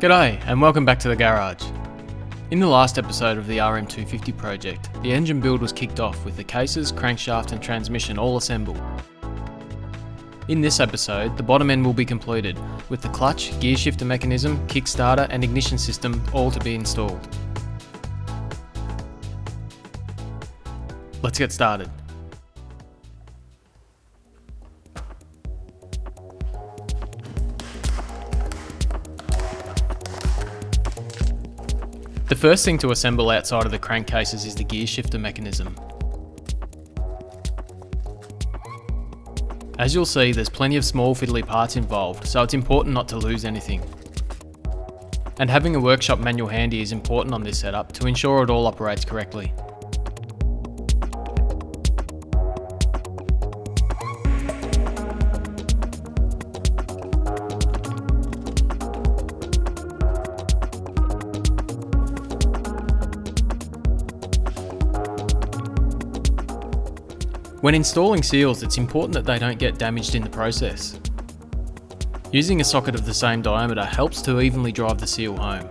G'day and welcome back to the garage. In the last episode of the RM250 project, the engine build was kicked off with the cases, crankshaft and transmission all assembled. In this episode, the bottom end will be completed, with the clutch, gear shifter mechanism, kickstarter and ignition system all to be installed. Let's get started. The first thing to assemble outside of the crankcases is the gear shifter mechanism. As you'll see, there's plenty of small fiddly parts involved, so it's important not to lose anything. And having a workshop manual handy is important on this setup to ensure it all operates correctly. When installing seals, it's important that they don't get damaged in the process. Using a socket of the same diameter helps to evenly drive the seal home.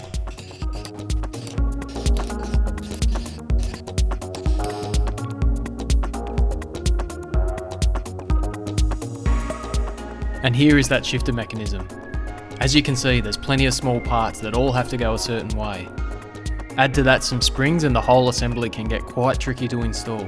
And here is that shifter mechanism. As you can see, there's plenty of small parts that all have to go a certain way. Add to that some springs and the whole assembly can get quite tricky to install.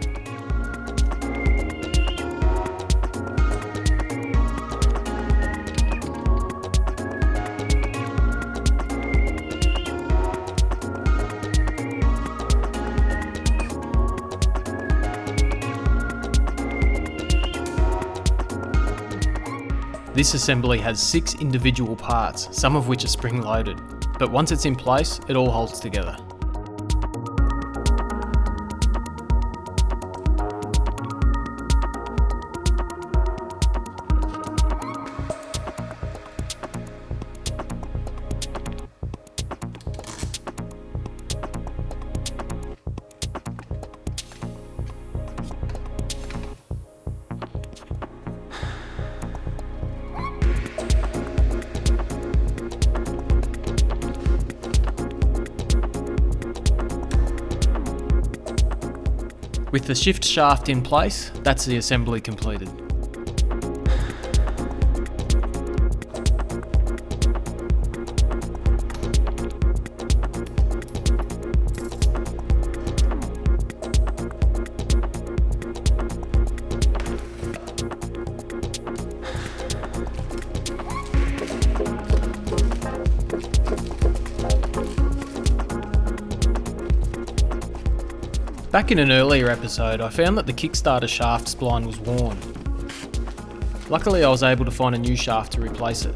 This assembly has 6 individual parts, some of which are spring loaded, but once it's in place, it all holds together. With the shift shaft in place, that's the assembly completed. Back in an earlier episode, I found that the kickstarter shaft spline was worn. Luckily, I was able to find a new shaft to replace it.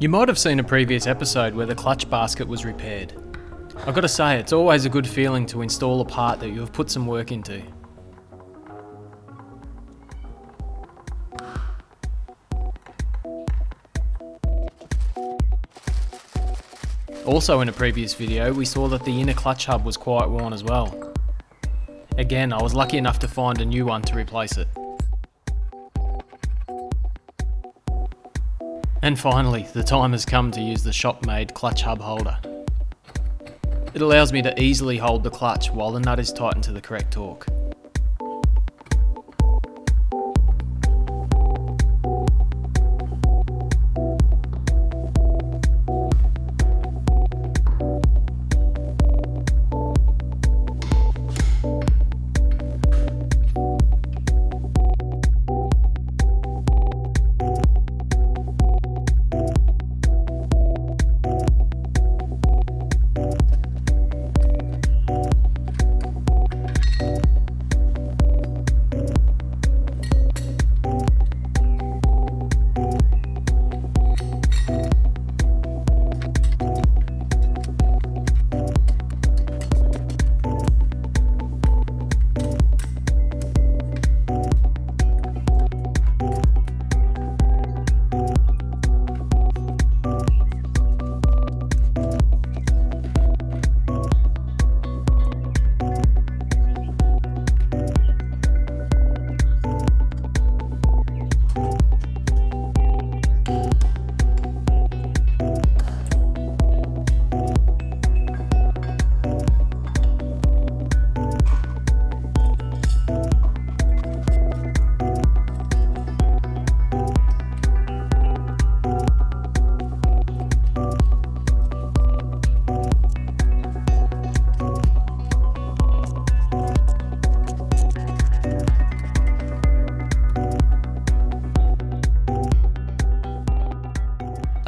You might have seen a previous episode where the clutch basket was repaired. I've got to say, it's always a good feeling to install a part that you have put some work into. Also in a previous video, we saw that the inner clutch hub was quite worn as well. Again, I was lucky enough to find a new one to replace it. And finally, the time has come to use the shop-made clutch hub holder. It allows me to easily hold the clutch while the nut is tightened to the correct torque.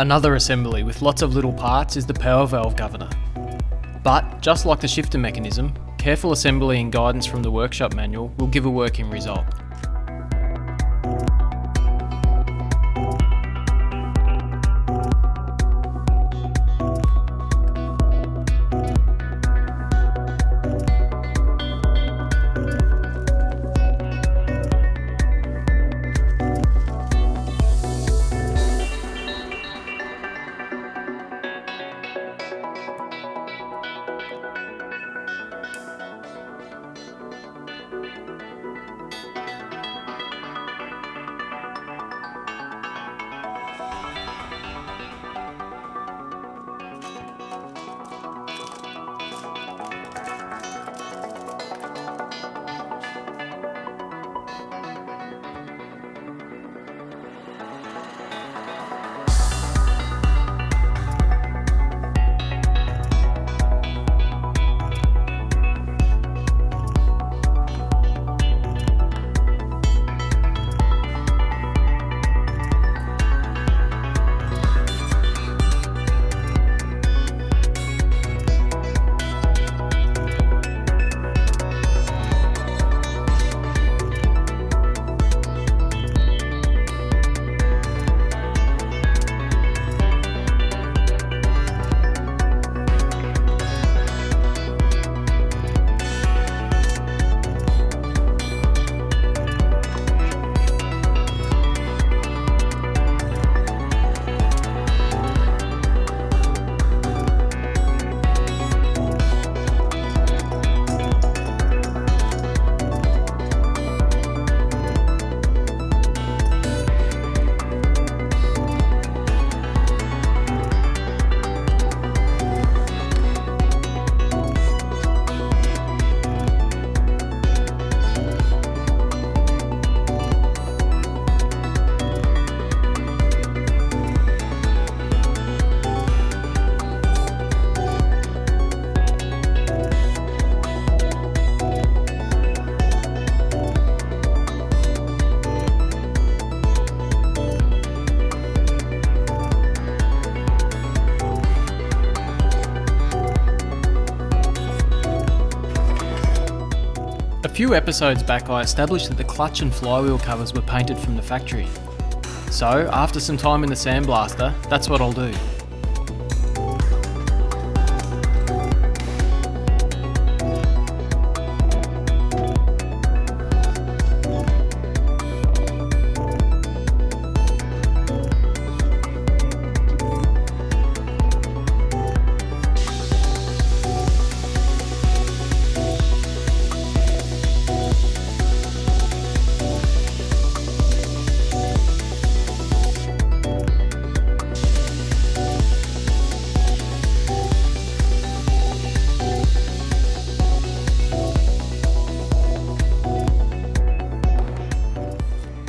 Another assembly with lots of little parts is the power valve governor. But, just like the shifter mechanism, careful assembly and guidance from the workshop manual will give a working result. A few episodes back I established that the clutch and flywheel covers were painted from the factory. So after some time in the sandblaster, that's what I'll do.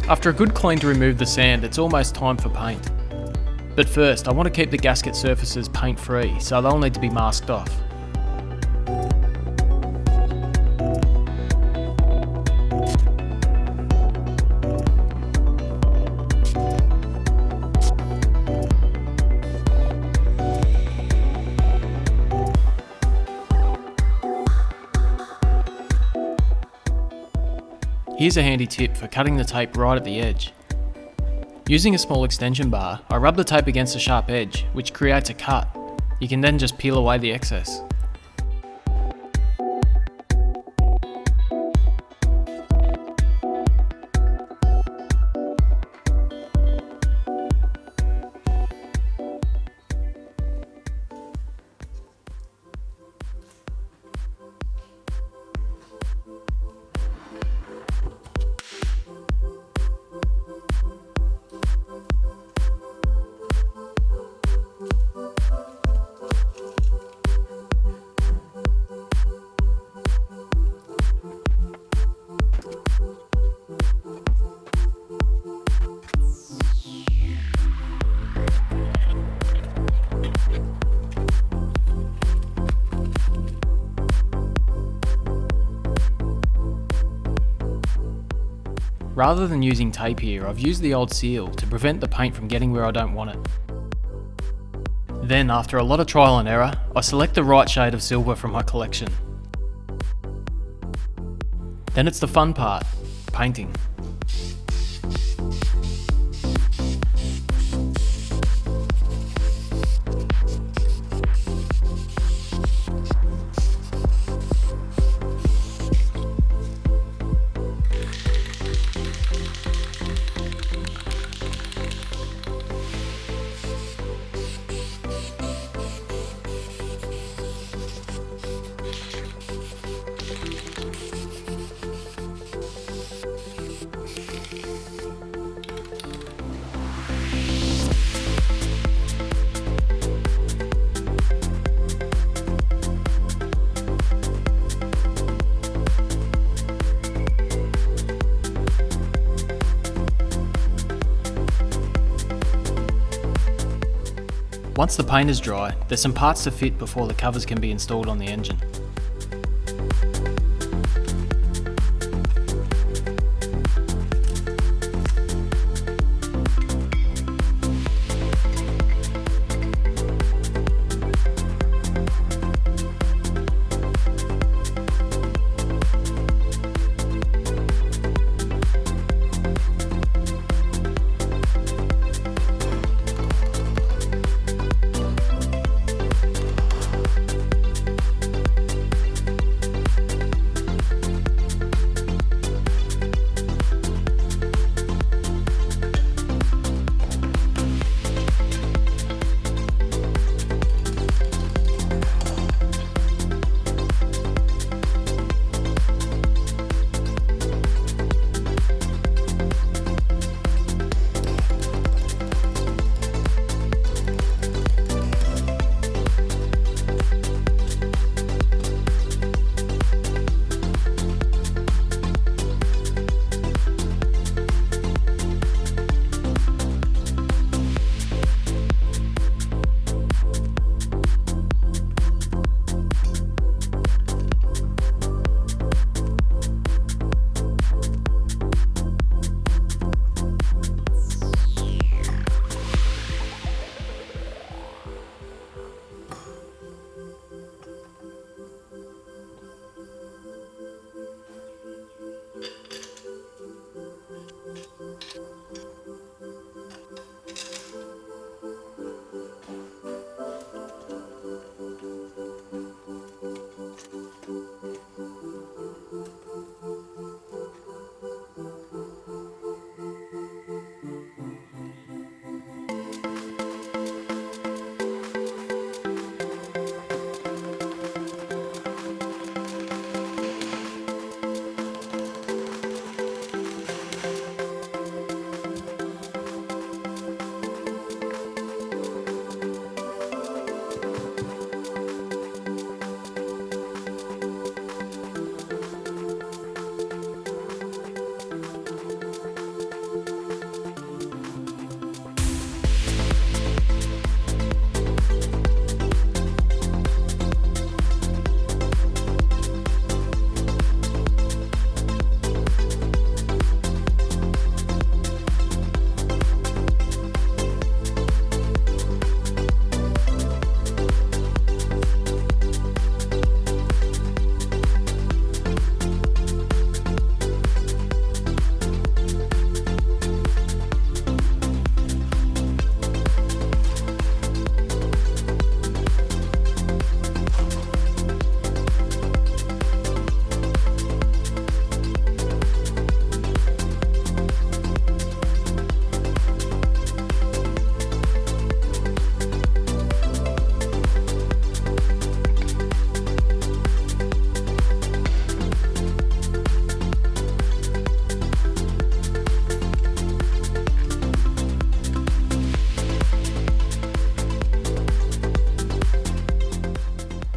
After a good clean to remove the sand, it's almost time for paint. But first, I want to keep the gasket surfaces paint free, so they'll need to be masked off. Here's a handy tip for cutting the tape right at the edge. Using a small extension bar, I rub the tape against a sharp edge, which creates a cut. You can then just peel away the excess. Rather than using tape here, I've used the old seal to prevent the paint from getting where I don't want it. Then, after a lot of trial and error, I select the right shade of silver from my collection. Then it's the fun part, painting. Once the paint is dry, there's some parts to fit before the covers can be installed on the engine.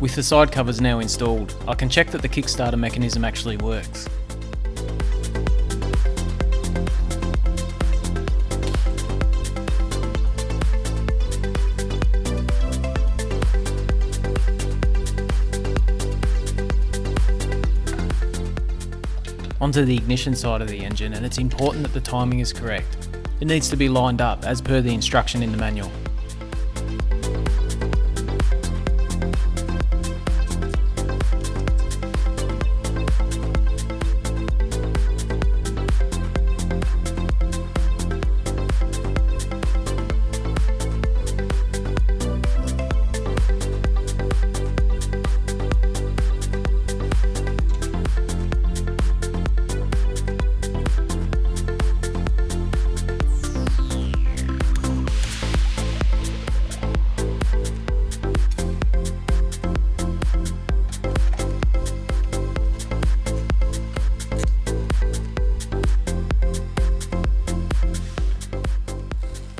With the side covers now installed, I can check that the kickstarter mechanism actually works. Onto the ignition side of the engine, and it's important that the timing is correct. It needs to be lined up as per the instruction in the manual.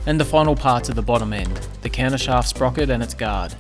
And the final parts of the bottom end, the countershaft sprocket and its guard.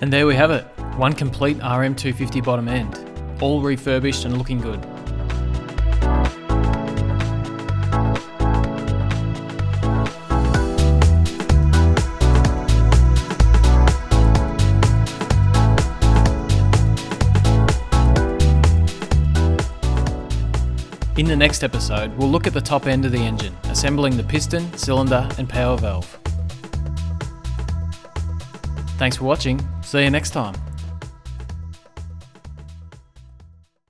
And there we have it, one complete RM250 bottom end, all refurbished and looking good. In the next episode, we'll look at the top end of the engine, assembling the piston, cylinder and power valve. Thanks for watching, see you next time.